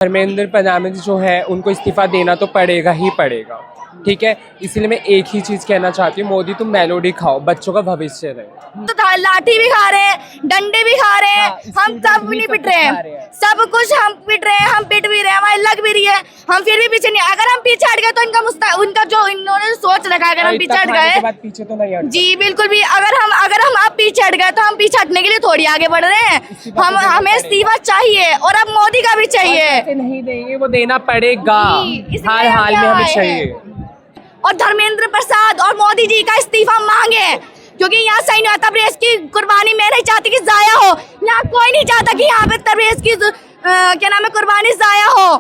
धर्मेंद्र प्रधान जो है उनको इस्तीफा देना तो पड़ेगा ही पड़ेगा, ठीक है। इसलिए मैं एक ही चीज कहना चाहती हूँ, मोदी तुम मेलोडी खाओ, बच्चों का भविष्य रहे। तो लाठी भी खा रहे हैं, डंडे भी खा रहे हैं, हम सब भी नहीं पिट रहे हैं, सब कुछ हम पिट रहे हैं, हम पिट भी रहे हैं, हमारी लग भी रही है, हम फिर भी पीछे नहीं। अगर हम पीछे हट गए तो उनका जो इन्होंने सोच रखा है, अगर हम पीछे हट गए पीछे तो नहीं जी बिल्कुल भी, अगर हम अब पीछे हट गए तो हम पीछे हटने के लिए थोड़ी आगे बढ़ रहे हैं। हमें इस्तीफा चाहिए और अब मोदी का भी चाहिए। नहीं देंगे, वो देना पड़ेगा, हर हाल में हमें चाहिए। और धर्मेंद्र प्रसाद और मोदी जी का इस्तीफा मांगे, क्योंकि यहाँ सही नहीं आता। तबरेज़ की कुर्बानी मैं नहीं चाहती कि जाया हो, यहाँ कोई नहीं चाहता कि यहाँ पे तबरेज़ की क्या नाम है कुर्बानी जाया हो।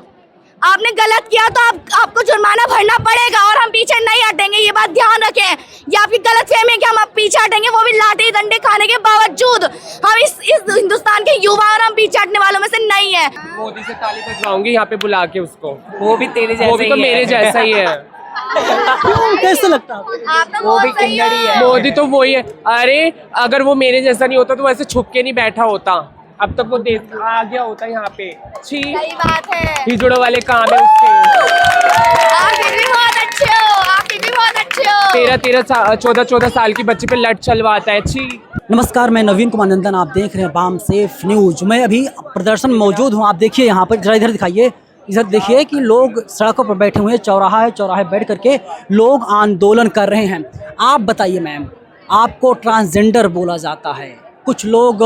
आपने गलत किया तो आपको जुर्माना भरना पड़ेगा और हम पीछे नहीं हटेंगे, ये बात ध्यान रखें। ये आपकी गलत फहमी है कि हम अब पीछे हटेंगे, वो भी लाठी डंडे खाने के बावजूद। हम इस हिंदुस्तान के युवा और हम पीछे हटने वालों में से नहीं है। मोदी से ताली बजवाऊंगी यहाँ पे बुला के उसको, वो भी तेरे जैसा, वो भी तो मेरे जैसा ही है। कैसे लगता है? आप तो वो भी बहुत सही किन्नर ही हो। है। मोदी तो वही है। अरे अगर वो मेरे जैसा नहीं होता तो वैसे छुप के नहीं बैठा होता, अब तक वो देश आ गया होता यहाँ पे। छी, सही बात है। हिजड़ों वाले काम है उसके। आप फिर भी बहुत अच्छे हो, आप फिर भी बहुत अच्छे हो। 14 साल की बच्ची पे लट चलवाता है। छी। नमस्कार, मैं नवीन कुमार नंदन, आप देख रहे हैं बाम सेफ न्यूज। मैं अभी प्रदर्शन में मौजूद हूँ। आप देखिए यहाँ पर, जरा इधर दिखाइए, इधर देखिए कि लोग सड़कों पर बैठे हुए हैं। चौराहा है, चौराहे बैठ करके लोग आंदोलन कर रहे हैं। आप बताइए मैम, आपको ट्रांसजेंडर बोला जाता है, कुछ लोग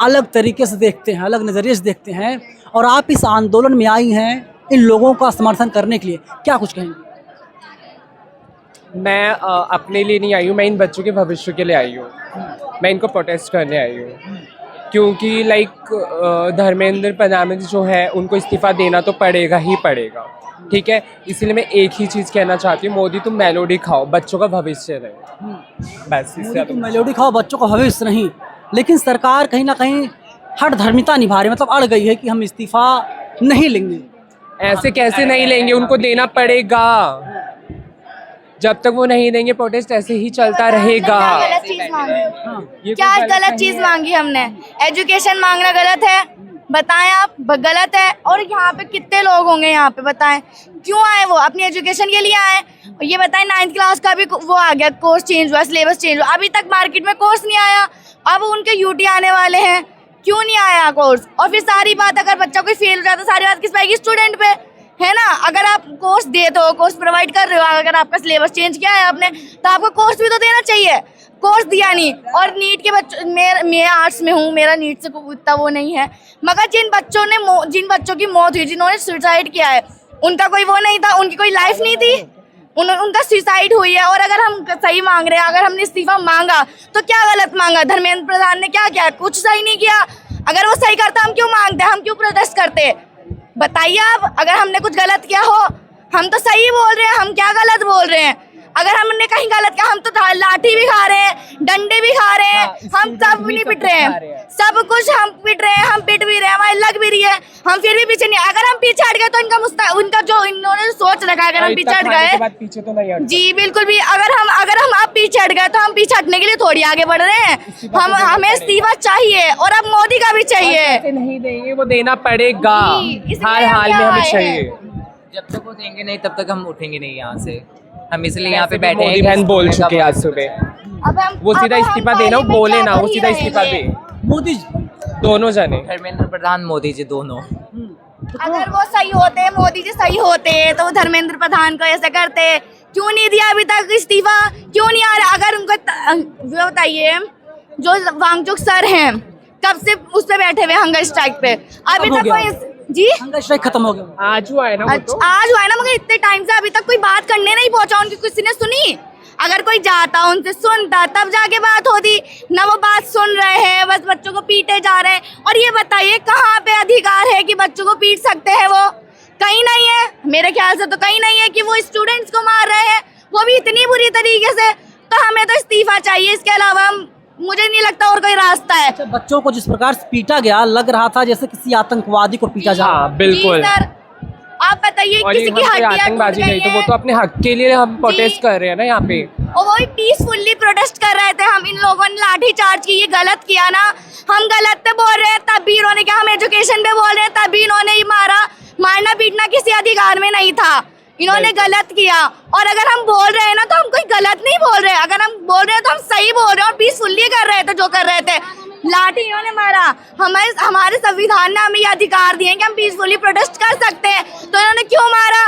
अलग तरीके से देखते हैं, अलग नज़रिए से देखते हैं, और आप इस आंदोलन में आई हैं इन लोगों का समर्थन करने के लिए, क्या कुछ कहेंगे? मैं अपने लिए नहीं आई हूँ, मैं इन बच्चों के भविष्य के लिए आई हूँ। मैं इनको प्रोटेस्ट करने आई हूँ, क्योंकि धर्मेंद्र प्रधान जो है उनको इस्तीफा देना तो पड़ेगा ही पड़ेगा, ठीक है। इसलिए मैं एक ही चीज़ कहना चाहती हूँ, मोदी तुम मेलोडी खाओ, बच्चों का भविष्य रहे। बस इससे तुम मेलोडी खाओ, बच्चों का भविष्य नहीं। लेकिन सरकार कहीं ना कहीं हठ धर्मिता निभा रही, मतलब अड़ गई है कि हम इस्तीफा नहीं लेंगे। ऐसे कैसे नहीं लेंगे, उनको देना पड़ेगा। जब तक वो नहीं देंगे प्रोटेस्ट ऐसे ही चलता रहेगा। गलत चीज मांगी, ये क्या कोई गलत चीज मांगी हमने? एजुकेशन मांगना गलत है, बताएं आप, गलत है। और यहाँ पे कितने लोग होंगे यहाँ पे, बताएं क्यों आए? वो अपनी एजुकेशन के लिए आए। और ये बताएं 9th क्लास का भी वो आ गया, कोर्स चेंज हुआ, सिलेबस चेंज हुआ, अभी तक मार्केट में कोर्स नहीं आया। अब उनके यूटी आने वाले हैं, क्यों नहीं आया कोर्स? और फिर सारी बात, अगर बच्चा कोई फेल हो जाता, सारी बात किस पाएगी? स्टूडेंट पे, है ना। अगर आप कोर्स देते हो, कोर्स प्रोवाइड कर रहे हो, अगर आपका सिलेबस चेंज किया है आपने, तो आपको कोर्स भी तो देना चाहिए। कोर्स दिया नहीं। और नीट के बच्चों, मैं आर्ट्स में हूँ, मेरा नीट से इतना वो नहीं है, मगर जिन बच्चों की मौत हुई, जिन्होंने सुसाइड किया है, उनका कोई वो नहीं था, उनकी कोई लाइफ नहीं थी, उनका सुसाइड हुई है। और अगर हम सही मांग रहे हैं, अगर हमने इस्तीफा मांगा तो क्या गलत मांगा? धर्मेंद्र प्रधान ने क्या किया? कुछ सही नहीं किया। अगर वो सही करता, हम क्यों मांगते, हम क्यों प्रोटेस्ट करते? बताइए आप। अगर हमने कुछ गलत किया हो, हम तो सही बोल रहे हैं, हम क्या गलत बोल रहे हैं? अगर हमने कहीं गलत किया, हम तो लाठी भी खा रहे हैं, डंडे भी खा रहे हैं, हम सब नहीं पिट रहे हैं, सब कुछ हम पिट रहे हैं, हम पिट भी रहे हैं, हमारी लग भी रही है, हम फिर भी पीछे नहीं। अगर हम पीछे हट गए तो उनका जो इन्होंने सोच रखा है, अगर हम पीछे हट गए पीछे तो नहीं जी बिल्कुल भी, अगर हम अब पीछे हट गए तो हम पीछे हटने के लिए थोड़ी आगे बढ़ रहे हैं। हमें इस्तीफा चाहिए और अब मोदी का भी चाहिए। नहीं देंगे, वो देना पड़ेगा, हर हाल में हमें चाहिए। जब तक वो देंगे नहीं तब तक हम उठेंगे नहीं यहाँ से। हम इसलिए यहाँ पे बैठे हैं। मोदी बहन बोल चुके हैं आज सुबह, वो सीधा इस्तीफा देना, वो बोले ना, वो सीधा इस्तीफा दे। मोदी जी, दोनों जने, धर्मेंद्र प्रधान, मोदी जी, दोनों। अगर वो सही होते, मोदी जी सही होते, तो वो धर्मेंद्र प्रधान को ऐसे करते। क्यों नहीं दिया अभी तक इस्तीफा? क्यों नहीं आ रहा? अगर उनको बताइए, जो वांगचुक सर हैं, कब से उस पे बैठे हुए हंगर स्ट्राइक पे, अभी तक कोई जी हंगर स्ट्राइक खत्म हो गया। आज हुआ है ना, आज हुआ है ना, मगर इतने टाइम से अभी तक कोई बात करने नहीं पहुंचा, उनकी किसी ने सुनी? अगर कोई जाता, उनसे सुनता, तब जाके बात होती ना। वो बात सुन रहे हैं, बस बच्चों को पीटे जा रहे हैं। और ये बताइए, कहाँ पे अधिकार है कि बच्चों को पीट सकते हैं? वो कहीं नहीं है, मेरे ख्याल से तो कहीं नहीं है कि वो स्टूडेंट्स को मार रहे हैं, वो भी इतनी बुरी तरीके से। तो हमें तो इस्तीफा चाहिए, इसके अलावा मुझे नहीं लगता और कोई रास्ता है। अच्छा, बच्चों को जिस प्रकार से पीटा गया, लग रहा था जैसे किसी आतंकवादी को पीटा जा रहा है। बिल्कुल सर, आप बताइए, किसी की हड्डियां आतंकबाजी नहीं, तो वो तो अपने हक के लिए हम प्रोटेस्ट कर रहे हैं ना यहाँ पे। और वो भी पीसफुली प्रोटेस्ट कर रहे थे। हम इन लोगों ने लाठी चार्ज की, ये गलत किया ना। हम गलत पे बोल रहे हैं, तब भी इन्होंने क्या, हम एजुकेशन पे बोल रहे हैं, तब भी इन्होंने ही मारा। मारना पीटना किसी अधिकार में नहीं था। इन्होंने गलत किया, और अगर हम बोल रहे हैं ना तो हम कोई गलत नहीं बोल रहे, अगर हम बोल रहे हैं तो हम सही बोल रहे हैं और पीसफुली कर रहे थे जो कर रहे थे। लाठी इन्होंने मारा, हमारे संविधान ने हमें ये अधिकार दिए कि हम पीसफुली प्रोटेस्ट कर सकते हैं, तो इन्होंने क्यों मारा,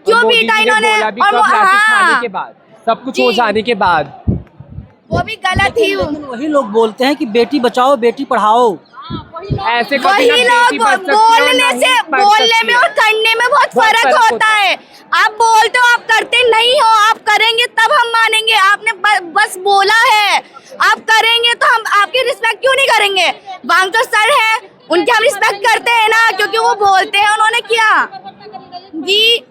क्यों पीटा इन्होंने? और वो हाँ, के बाद सब कुछ हो जाने के बाद वो भी गलत ही। लेकिन वही लोग बोलते हैं कि बेटी बचाओ बेटी पढ़ाओ, ऐसे वही लोग बोलने में और करने में बहुत फर्क होता है। आप बोलते हो, आप करते नहीं हो, आप करेंगे तब हम मानेंगे। आपने बस बोला है, आप करेंगे तो हम आपकी रिस्पेक्ट क्यों नहीं करेंगे? वांग तो सर है, उनकी हम रिस्पेक्ट करते हैं ना, क्योंकि वो बोलते हैं। उन्होंने किया जी,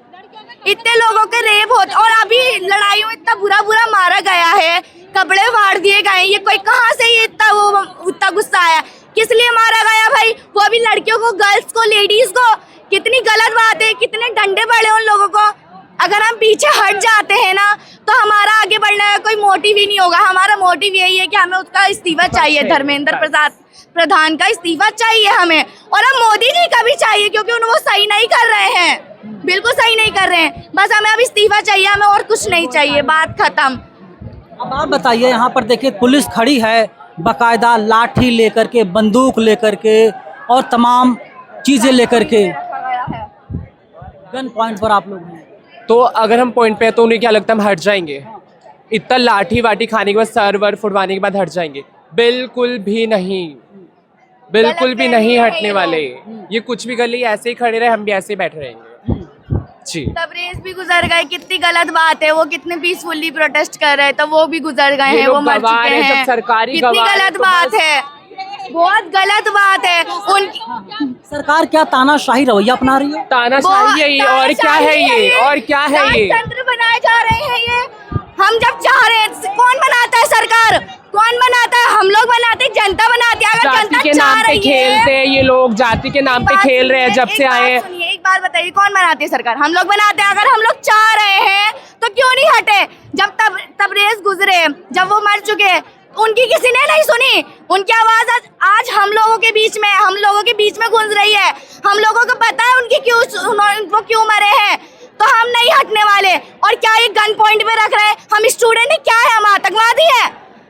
इतने लोगों के रेप होते, और अभी लड़ाइयों में इतना बुरा बुरा मारा गया है, कपड़े फाड़ दिए गए। ये कोई कहाँ से ये इतना गुस्सा आया? किस लिए मारा गया भाई? वो भी लड़कियों को, गर्ल्स को, लेडीज को। कितनी गलत बात है, कितने डंडे पड़े उन लोगों को। अगर हम पीछे हट जाते हैं ना तो हमारा आगे बढ़ने का कोई मोटिव ही नहीं होगा। हमारा मोटिव यही है कि हमें उसका इस्तीफा चाहिए, धर्मेंद्र प्रधान का इस्तीफा चाहिए हमें, और हम मोदी जी का भी चाहिए, क्योंकि वो सही नहीं कर रहे हैं, बिल्कुल सही नहीं कर रहे हैं। बस हमें अब इस्तीफा चाहिए, हमें और कुछ नहीं चाहिए, बात खत्म। अब आप बताइए, यहाँ पर देखिए पुलिस खड़ी है बाकायदा लाठी लेकर के, बंदूक लेकर के और तमाम चीजें लेकर के। गन पॉइंट पर आप लोग हैं, तो अगर हम पॉइंट पे हैं तो उन्हें क्या लगता है हम हट जाएंगे? इतना लाठी वाठी खाने के बाद, सर वर फुड़वाने के बाद हट जाएंगे? बिल्कुल भी नहीं, बिल्कुल भी नहीं हटने वाले। ये कुछ भी कर ले, ऐसे ही खड़े रहे, हम भी ऐसे ही बैठे रहेंगे जी। तबरेज भी गुजर गए, कितनी गलत बात है। वो कितने पीसफुली प्रोटेस्ट कर रहे थे, वो भी गुजर गए हैं, वो मर चुके हैं। सरकारी कितनी गलत बात है, बहुत गलत बात है उनकी। सरकार क्या तानाशाही रवैया अपना रही है? तानाशाही है ये, और क्या है ये, और क्या है ये? राजतंत्र बनाए जा रहे हैं ये। हम जब चाह रहे हैं, कौन बनाता है? सरकार कौन बनाता है? हम लोग बनाते हैं, जनता बनाती है। अगर जाति जनता के नाम पे खेलते हैं ये लोग, जाति के नाम पे खेल रहे हैं जब से आए हैं। सुनिए, एक बात बताइए, कौन बनाती है सरकार? हम लोग बनाते हैं। अगर हम लोग चाह रहे हैं तो क्यों नहीं हटे? जब तबरेज गुजरे, जब वो मर चुके, उनकी किसी ने नहीं सुनी। उनकी आवाज आज हम लोगों के बीच में गूंज रही है। हम लोगों को पता है वो क्यों मरे हैं, तो हम नहीं हटने वाले। और क्या ये गन पॉइंट पे रख रहे हैं? हम स्टूडेंट है क्या है? हम आतंकवादी है?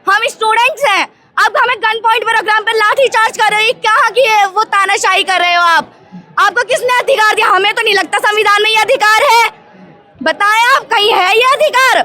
हम स्टूडेंट्स हैं। अब हमें गन पॉइंट पे रख रहे हैं, हम पे लाठी चार्ज कर रहे हो। ये कहाँ की है? वो तानाशाही कर रहे हो आप। आपको किसने अधिकार दिया? हमें तो नहीं लगता संविधान में ये अधिकार है। बताएं आप, कहीं है ये अधिकार?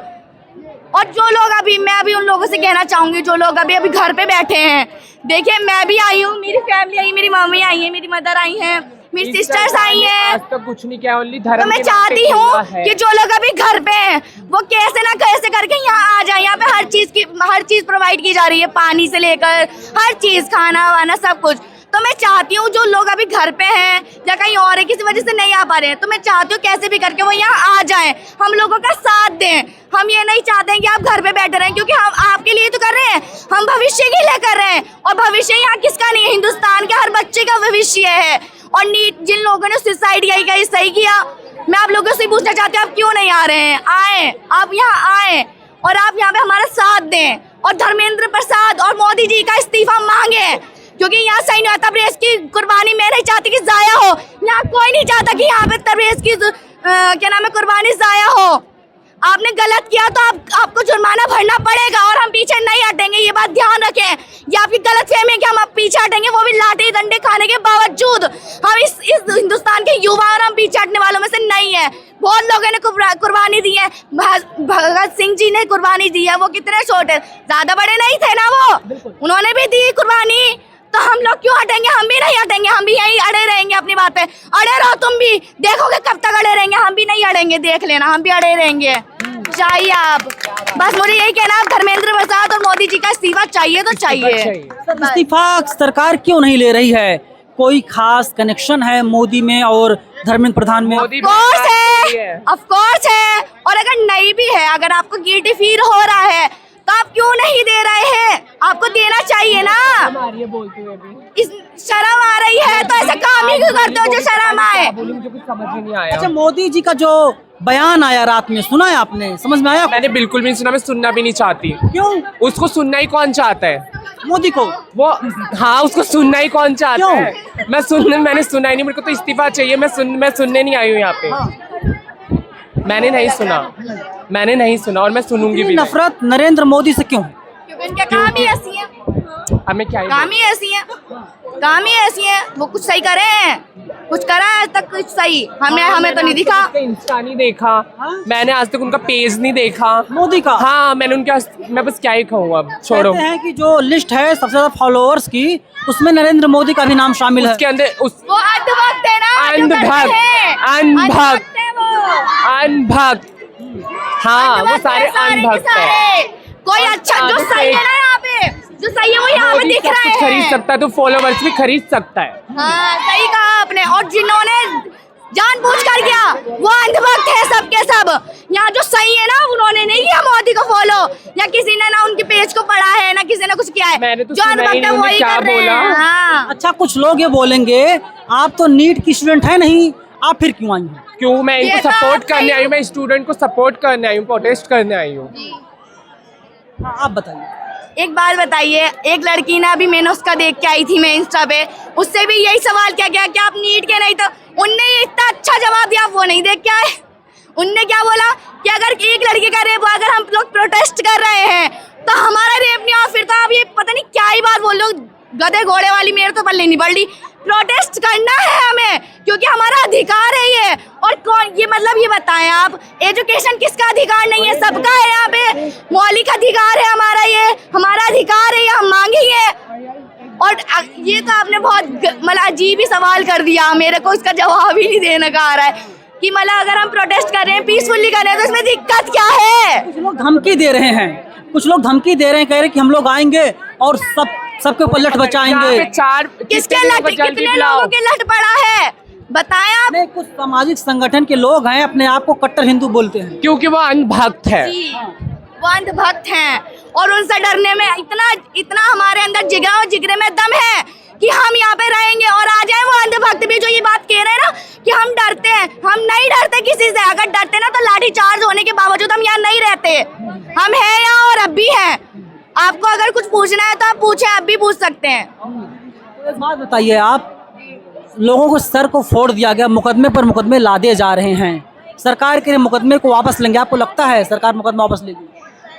और जो लोग मैं अभी उन लोगों से कहना चाहूंगी जो लोग अभी घर पे बैठे हैं, देखिए मैं भी आई हूँ, मेरी फैमिली आई, मेरी मम्मी आई है, मेरी मदर आई है, मेरी सिस्टर्स आई हैं। आज तक कुछ नहीं किया, ओनली धर्म। तो मैं चाहती हूँ कि जो लोग अभी घर पे हैं वो कैसे ना कैसे करके यहाँ आ जाए। यहाँ पे हर चीज प्रोवाइड की जा रही है, पानी से लेकर हर चीज, खाना वाना सब कुछ। तो मैं चाहती हूँ जो लोग अभी घर पे हैं या कहीं और है, किसी वजह से नहीं आ पा रहे हैं, तो मैं चाहती हूँ कैसे भी करके वो यहाँ आ जाएं, हम लोगों का साथ दें। हम ये नहीं चाहते हैं कि आप घर पे बैठे रहें, क्योंकि हम आपके लिए तो कर रहे हैं, हम भविष्य के लिए कर रहे हैं। और भविष्य यहाँ किसका नहीं है? हिंदुस्तान के हर बच्चे का भविष्य है। और नीट जिन लोगों ने सुसाइड किया, सही किया। मैं आप लोगों से पूछना चाहती हूँ, आप क्यों नहीं आ रहे हैं? आए, आप यहाँ आए और आप यहाँ पे हमारा साथ दें, और धर्मेंद्र प्रसाद और मोदी जी का इस्तीफा मांगे, क्योंकि यहाँ सही नहीं होता। तबरेज की कुर्बानी मैं नहीं चाहती कि जाया हो। यहाँ कोई नहीं चाहता कि यहाँ पे तबरेज की कुर्बानी जाया हो। आपने गलत किया तो आपको जुर्माना भरना पड़ेगा, और हम पीछे नहीं हटेंगे। ये बात ध्यान रखें। ये आपकी गलतफहमी है कि हम अब पीछे हटेंगे, वो भी लाठी डंडे खाने के बावजूद। हम इस हिंदुस्तान के युवा और हम पीछे हटने वालों में से नहीं है। बहुत लोगों ने कुर्बानी दी है। भगत सिंह जी ने कुर्बानी दी है, वो कितने छोटे, ज्यादा बड़े नहीं थे ना वो, उन्होंने भी दी कुर्बानी। तो हम लोग क्यों हटेंगे? हम भी नहीं हटेंगे, हम भी यहीं अड़े रहेंगे अपनी बात पे। अड़े रहो, तुम भी देखोगे कब तक अड़े रहेंगे। हम भी नहीं अड़ेंगे, देख लेना, हम भी अड़े रहेंगे। चाहिए आप, बस मुझे यही कहना है, धर्मेंद्र प्रसाद और मोदी जी का इस्तीफा चाहिए तो चाहिए। इस्तीफा सरकार क्यों नहीं ले रही है? कोई खास कनेक्शन है मोदी में और धर्मेंद्र प्रधान में? मोदी ऑफ कोर्स है। और अगर नहीं भी है, अगर आपको गिल्टी फील हो रहा है तो आप क्यों नहीं दे रहे हैं? आपको देना चाहिए ना। बोलते हुए भी शर्म आ रही है तो ऐसा काम ही क्यों करते हो जो शर्म आए? बोलूं, मुझे कुछ समझ ही नहीं आया। अच्छा, मोदी जी का जो बयान आया रात में, सुना है आपने? समझ में आया? मैंने बिल्कुल भी नहीं सुना, मैं सुनना भी नहीं चाहती। क्यों? उसको सुनना ही कौन चाहता है? मोदी को? वो हाँ, उसको सुनना ही कौन चाहता क्यों? है? मैंने सुना ही नहीं, मेरे को तो इस्तीफा चाहिए। मैं सुनने नहीं आई हूँ यहाँ पे। मैंने नहीं सुना और मैं सुनूंगी भी नहीं। नफरत नरेंद्र मोदी से क्यों? क्योंकि इनके काम ही ऐसी है, हमें क्या ही काम ही ऐसी है, काम ही ऐसी है। वो कुछ सही करे हैं, कुछ करा है आज तक कुछ सही? हमें तो नहीं दिखा। इंस्टा नहीं देखा, मैंने आज तक उनका पेज नहीं देखा मोदी का? हाँ, मैं बस क्या ही कहूँ, अब छोड़ो। कहते हैं कि जो लिस्ट है सबसे ज्यादा फॉलोअर्स की, उसमें नरेंद्र मोदी का भी नाम शामिल है। उसके अंदर वो अंधभक्त है ना, जो अंधभक्त, करते हैं। अंधभक्त। है वो। अनभक्त, हाँ, वो अंधभक्त सारे है सारे के अनभक्त है। सारे। कोई अच्छा जो सही है ना यहाँ पे, जो सही है वो यहाँ पे मोदी दिख सब रहे कुछ खरीद हैं। सकता है तो फॉलोवर्स भी खरीद सकता है। हाँ, सही कहा आपने। और जिन्होंने जानबूझ कर किया वो अंधभक्त है सबके सब। यहाँ जो सही है ना, उन्होंने नहीं किया मोदी को फॉलो, या किसी ने ना उनके पेज को पढ़ा है, ना किसी ने कुछ किया है। मैंने तो जो सुना ही अनभक्त है नहीं, उन्होंने वही क्या कर रहे बोला? हैं। हाँ। अच्छा, कुछ लोग ये बोलेंगे आप तो नीट की स्टूडेंट है नहीं, आप फिर क्यों आई हैं? क्यों? मैं इनको ये बात सपोर्ट करने सही आई हूँ, मैं स्टूडेंट को सपोर्ट करने आई हूँ, प्रोटेस्ट करने आई हूँ। हाँ, आप बताइए। एक बात बताइए, एक लड़की ने अभी मैंने उसका देख के आई थी मैं इंस्टा पे, उससे भी यही सवाल किया गया कि आप नीट के नहीं, तो उनने इतना अच्छा जवाब दिया, वो नहीं देख के आए। उनने क्या बोला कि अगर एक लड़की का रेप हुआ, अगर हम लोग प्रोटेस्ट कर रहे हैं तो हमारा रेप नहीं हुआ, फिर तो आप ये पता नहीं क्या ही बात बोल लो, गधे घोड़े वाली। मेरे तो पल्ले नहीं पड़ रही। प्रोटेस्ट करना है हमें, क्योंकि हमारा अधिकार है ये। और कौन ये, मतलब ये बताएं आप, एजुकेशन किसका अधिकार नहीं है? सबका है। यहाँ पे मौलिक अधिकार है हमारा, ये हमारा अधिकार है, ये हम मांगेंगे। और ये तो आपने बहुत मतलब अजीब ही सवाल कर दिया, मेरे को इसका जवाब ही नहीं देने का आ रहा है कि मतलब अगर हम प्रोटेस्ट कर रहे हैं, पीसफुली कर रहे हैं, तो इसमें दिक्कत क्या है? कुछ लोग धमकी दे रहे हैं, कुछ लोग धमकी दे रहे हैं, कह रहे हैं कि हम लोग आएंगे और सबके ऊपर लठ यहाँ बचाएंगे। पे चार किसके लठ, कितने लोगों के लठ पड़ा है बताएं आप? नहीं, कुछ सामाजिक संगठन के लोग हैं, अपने आप को कट्टर हिंदू बोलते हैं। क्योंकि वो अनभक्त है। जी, वो अंधभक्त हैं और उनसे डरने में इतना हमारे अंदर जिगरा और जिगरे में दम है कि हम यहाँ पे रहेंगे। और आ जाए वो अंधभक्त भी जो ये बात कह रहे हैं ना कि हम डरते हैं, हम नहीं डरते किसी से। अगर डरते ना तो लाठी चार्ज होने के बावजूद हम यहाँ नहीं रहते। हम हैं यहाँ और अब भी हैं। आपको अगर कुछ पूछना है तो आप पूछें, अब भी पूछ सकते हैं। एक बात बताइए, आप लोगों को सर को फोड़ दिया गया, मुकदमे पर मुकदमे लादे जा रहे हैं, सरकार के मुकदमे को वापस लेंगे? आपको लगता है सरकार मुकदमा वापस लेगी?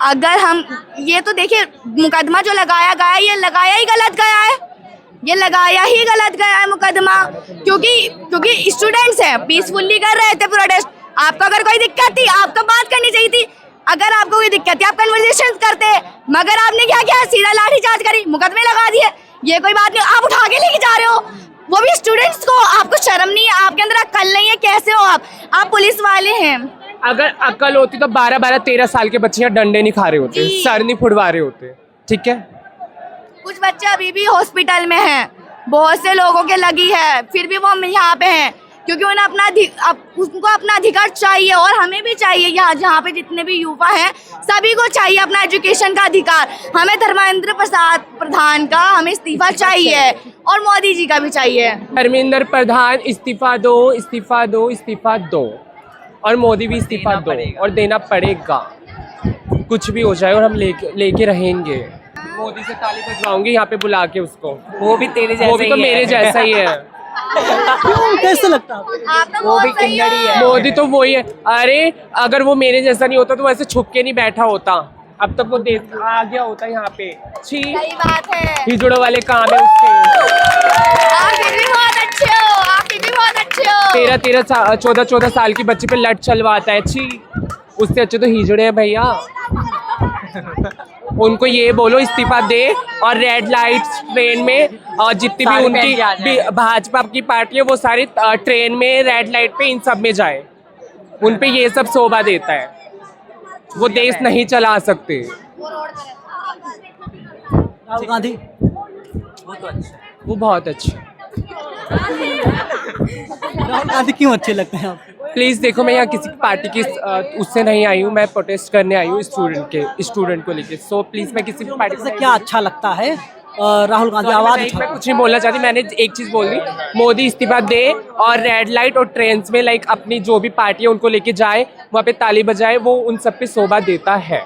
अगर हम ये तो देखिए, मुकदमा जो लगाया गया है, ये लगाया ही गलत गया है, ये लगाया ही गलत गया है मुकदमा। क्योंकि स्टूडेंट्स हैं, पीसफुली कर रहे थे प्रोटेस्ट। आपको अगर कोई दिक्कत थी, आपको बात करनी चाहिए थी। अगर आपको कोई दिक्कत थी, आप कन्वर्सेशन करते, मगर आपने क्या किया? सीधा लाठीचार्ज करी, मुकदमे लगा दिए। ये कोई बात नहीं, आप उठा के लेके जा रहे हो, वो भी स्टूडेंट्स को। आपको शर्म नहीं है? आपके अंदर अक्ल नहीं है? कैसे हो आप पुलिस वाले हैं। अगर अकल होती तो 12-12, 13 साल के बच्चे यहाँ डंडे नहीं खा रहे होते, जी। सर नहीं फुड़वा रहे होते। ठीक है, कुछ बच्चे अभी भी हॉस्पिटल में हैं, बहुत से लोगों के लगी है, फिर भी वो यहाँ पे हैं क्योंकि उन्हें उनको अपना अधिकार चाहिए। और हमें भी चाहिए, यहाँ जहाँ पे जितने भी युवा हैं सभी को चाहिए अपना एजुकेशन का अधिकार। हमें धर्मेंद्र प्रसाद प्रधान का हमें इस्तीफा चाहिए और मोदी जी का भी चाहिए। धर्मेंद्र प्रधान इस्तीफा दो, इस्तीफा दो, इस्तीफा दो, और मोदी भी इस्तीफा दो, और देना पड़ेगा। कुछ भी हो जाए और हम लेके रहेंगे। मोदी से ताली बजवाऊंगी यहाँ पे बुला के उसको। वो भी तेरे जैसा वो भी तो ही है। मेरे जैसा ही है। क्यों, कैसे लगता है? आप तो वो भी बहुत सही किन्नरी हो। है। मोदी तो वही है। अरे अगर वो मेरे जैसा नहीं होता तो वैसे छुप के नहीं बैठा होता, अब तक वो देश आ गया होता यहाँ पे। छी, सही बात है। हिजड़ों वाले काम है उसके। आप फिर भी बहुत अच्छे हो, आप फिर भी बहुत अच्छे हो। 14 साल की बच्ची पे लट चलवाता है। छी, उससे अच्छे तो हिजड़े हैं भैया। उनको ये बोलो इस्तीफा दे, और रेड लाइट ट्रेन में और जितनी भी सारे उनकी पहन के आ जाए। भाजपा की पार्टी है वो सारी ट्रेन में रेड लाइट पे इन सब में जाए। उन पे ये सब शोभा देता है, वो देश नहीं चला सकते। राहुल गांधी वो तो अच्छा है। वो बहुत अच्छे। राहुल गांधी क्यों अच्छे लगते हैं आपको? प्लीज़ देखो, मैं यहाँ किसी पार्टी की उससे नहीं आई हूँ, मैं प्रोटेस्ट करने आई हूँ स्टूडेंट को लेके। सो प्लीज़, मैं किसी भी पार्टी से क्या अच्छा लगता है राहुल गांधी Sorry, आवाज मैं उठा कुछ नहीं बोलना चाहती, मैंने एक चीज बोल दी, मोदी इस्तीफा दे और रेड लाइट और ट्रेन्स में लाइक अपनी जो भी पार्टी है उनको लेके जाए, वहाँ पे ताली बजाए, वो उन सब पे शोभा देता है।